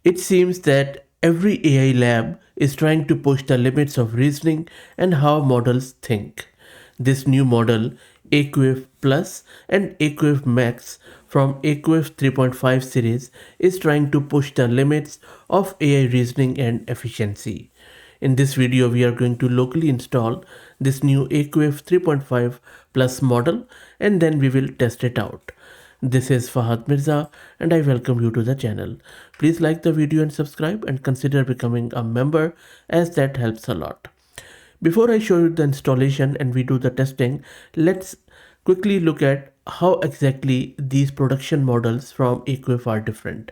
It seems that every AI lab is trying to push the limits of reasoning and how models think. This new model, Aquif-Plus and Aquif-Max from Aquif 3.5 series, is trying to push the limits of AI reasoning and efficiency. In this video, we are going to locally install this new Aquif 3.5 Plus model and then we will test it out. This is Fahad Mirza and I welcome you to the channel. Please like the video and subscribe and consider becoming a member as that helps a lot. Before I show you the installation and we do the testing, let's quickly look at how exactly these production models from Aquif are different.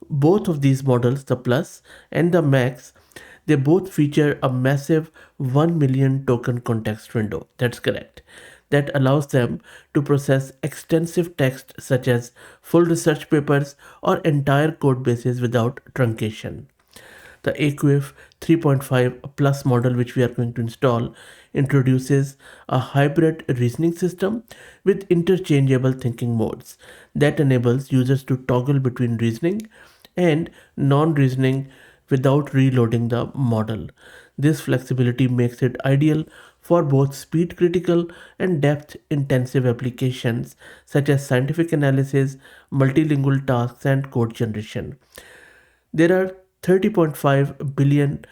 Both of these models, the Plus and the Max, they both feature a massive 1 million token context window. That's correct. That allows them to process extensive text such as full research papers or entire code bases without truncation. The Aquif 3.5 Plus model, which we are going to install, introduces a hybrid reasoning system with interchangeable thinking modes that enables users to toggle between reasoning and non-reasoning without reloading the model. This flexibility makes it ideal for both speed critical and depth intensive applications such as scientific analysis, multilingual tasks, and code generation. There are 30.5 billion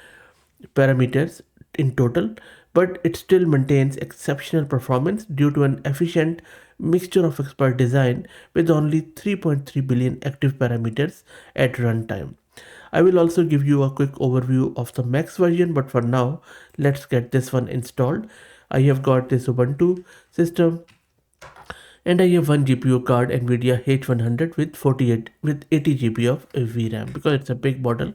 parameters in total, but it still maintains exceptional performance due to an efficient mixture of expert design with only 3.3 billion active parameters at runtime. I will also give you a quick overview of the Max version, but for now, let's get this one installed. I have got this Ubuntu system and I have one GPU card NVIDIA H100 with 80 GB of VRAM because it's a big model,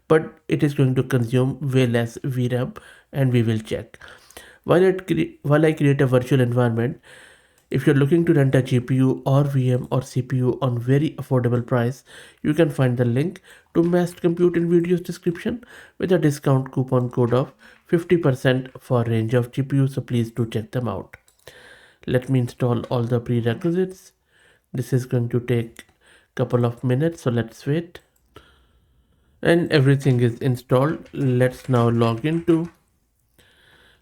but it is going to consume way less VRAM and we will check. While I create a virtual environment, if you're looking to rent a GPU or VM or CPU on very affordable price, you can find the link to Massed Compute in video's description with a discount coupon code of 50% for a range of GPUs, so please do check them out. Let me install all the prerequisites. This is going to take a couple of minutes, so let's wait. And everything is installed. Let's now log into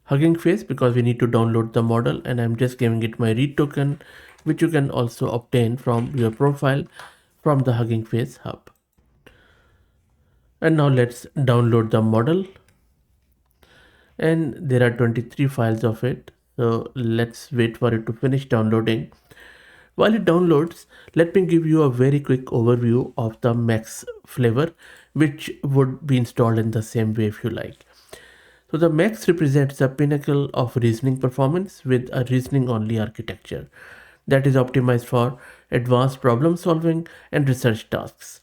Hugging Face because we need to download the model, and I'm just giving it my read token, which you can also obtain from your profile from the Hugging Face hub. And now let's download the model, and there are 23 files of it, so let's wait for it to finish downloading. While it downloads, let me give you a very quick overview of the Max flavor, which would be installed in the same way if you like. So the Max represents the pinnacle of reasoning performance with a reasoning only architecture that is optimized for advanced problem solving and research tasks.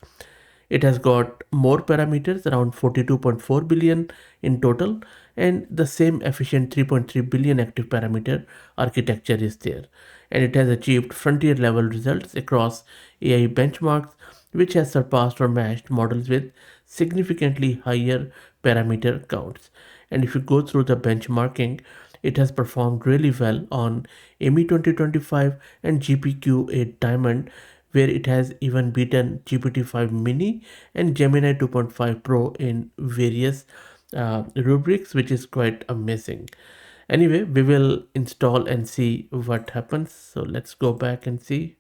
It has got more parameters, around 42.4 billion in total, and the same efficient 3.3 billion active parameter architecture is there. And it has achieved frontier level results across AI benchmarks, which has surpassed or matched models with significantly higher parameter counts. And if you go through the benchmarking, it has performed really well on AMI 2025 and GPQ8 Diamond, where it has even beaten GPT-5 Mini and Gemini 2.5 Pro in various rubrics, which is quite amazing. Anyway, we will install and see what happens. So let's go back and see.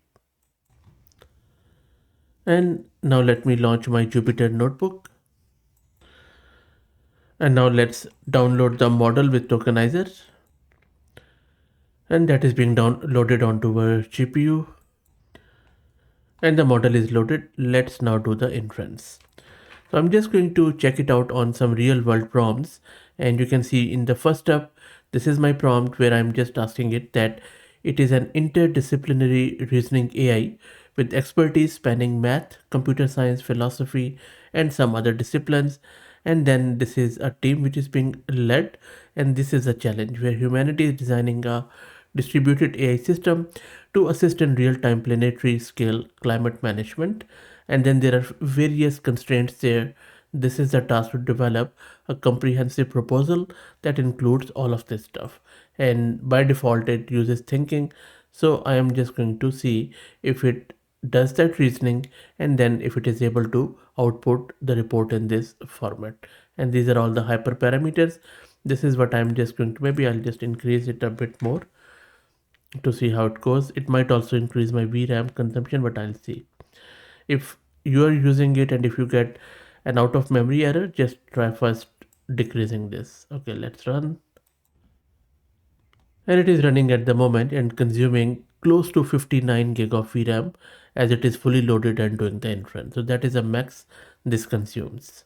And now let me launch my Jupyter notebook. And now let's download the model with tokenizer. And that is being downloaded onto our GPU. And the model is loaded. Let's now do the inference. So I'm just going to check it out on some real world prompts. And you can see in the first step, this is my prompt where I'm just asking it that it is an interdisciplinary reasoning AI with expertise spanning math, computer science, philosophy, and some other disciplines. And then this is a team which is being led, and this is a challenge where humanity is designing a distributed AI system to assist in real-time planetary scale climate management. And then there are various constraints there. This is the task to develop a comprehensive proposal that includes all of this stuff. And by default, it uses thinking. So I am just going to see if it does that reasoning, and then if it is able to output the report in this format. And these are all the hyperparameters. This is what I'm just going to, maybe I'll just increase it a bit more to see how it goes. It might also increase my VRAM consumption, but I'll see. If you are using it and if you get an out of memory error, just try first decreasing this. Okay, let's run. And it is running at the moment and consuming close to 59 gig of VRAM as it is fully loaded and doing the inference. So that is a max this consumes.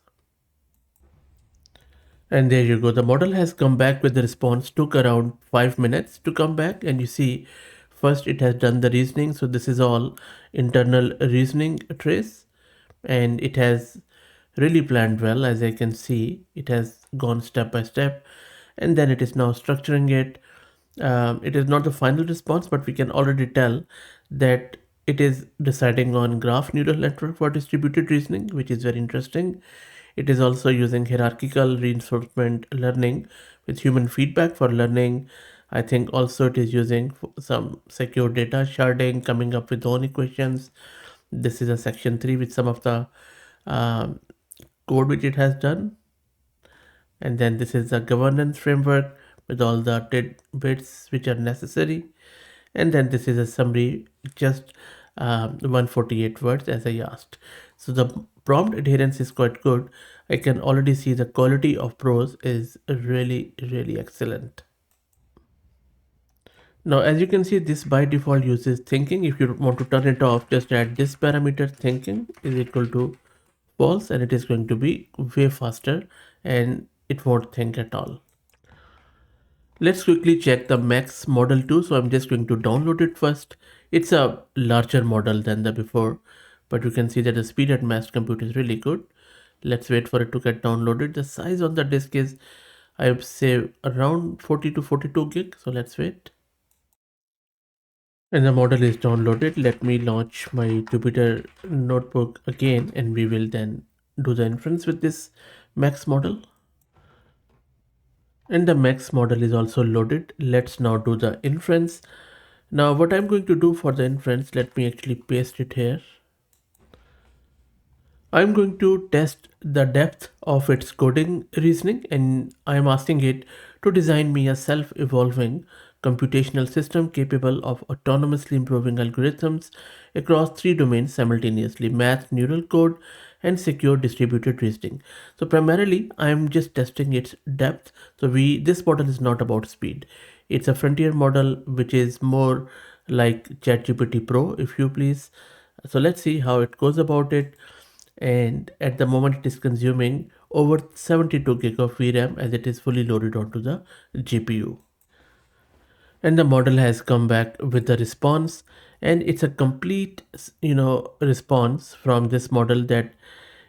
And there you go. The model has come back with the response. Took around 5 minutes to come back. And you see, first it has done the reasoning. So this is all internal reasoning trace. And it has really planned well. As I can see, it has gone step by step. And then it is now structuring it. It is not the final response, but we can already tell that it is deciding on graph neural network for distributed reasoning, which is very interesting. It is also using hierarchical reinforcement learning with human feedback for learning. I think also it is using some secure data sharding, coming up with own equations. This is a section 3 with some of the um, code which it has done. And then this is the governance framework with all the bits which are necessary. And then this is a summary, just 148 words as I asked. So the prompt adherence is quite good. I can already see the quality of prose is really, really excellent. Now, as you can see, this by default uses thinking. If you want to turn it off, just add this parameter thinking is equal to false, and it is going to be way faster and it won't think at all. Let's quickly check the Max model 2. So I'm just going to download it first. It's a larger model than the before, but you can see that the speed at mass compute is really good. Let's wait for it to get downloaded. The size on the disk is, I would say, around 40 to 42 gig. So let's wait. And the model is downloaded. Let me launch my Jupyter notebook again, and we will then do the inference with this Max model. And the Max model is also loaded. Let's now do the inference. Now what I'm going to do for the inference, let me actually paste it here. I'm going to test the depth of its coding reasoning, and I'm asking it to design me a self-evolving computational system capable of autonomously improving algorithms across 3 domains simultaneously: math, neural code, and secure distributed reasoning. So primarily I'm just testing its depth. So this model is not about speed. It's a frontier model which is more like ChatGPT Pro, if you please. So let's see how it goes about it. And at the moment it is consuming over 72 gig of VRAM as it is fully loaded onto the GPU. And the model has come back with the response, and it's a complete response from this model that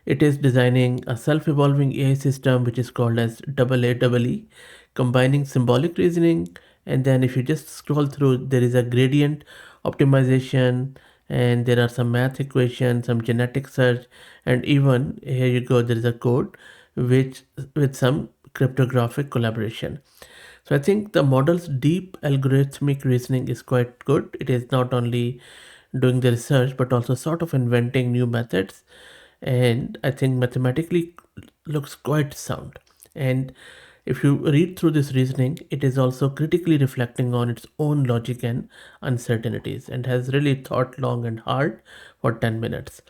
it is designing a self-evolving AI system which is called as AAE, combining symbolic reasoning. And then if you just scroll through, there is a gradient optimization, and there are some math equations, some genetic search, and even here you go, there is a code which with some cryptographic collaboration. So I think the model's deep algorithmic reasoning is quite good. It is not only doing the research but also sort of inventing new methods, and I think mathematically looks quite sound. And if you read through this reasoning, it is also critically reflecting on its own logic and uncertainties, and has really thought long and hard for 10 minutes.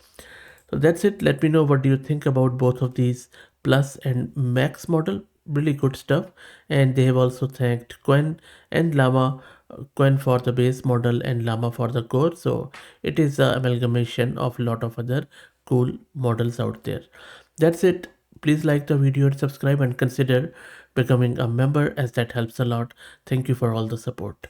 So that's it. Let me know what do you think about both of these Plus and Max model. Really good stuff. And they have also thanked Quen and Llama, Quen for the base model and Llama for the core. So it is an amalgamation of a lot of other cool models out there. That's it. Please like the video and subscribe, and consider becoming a member as that helps a lot. Thank you for all the support.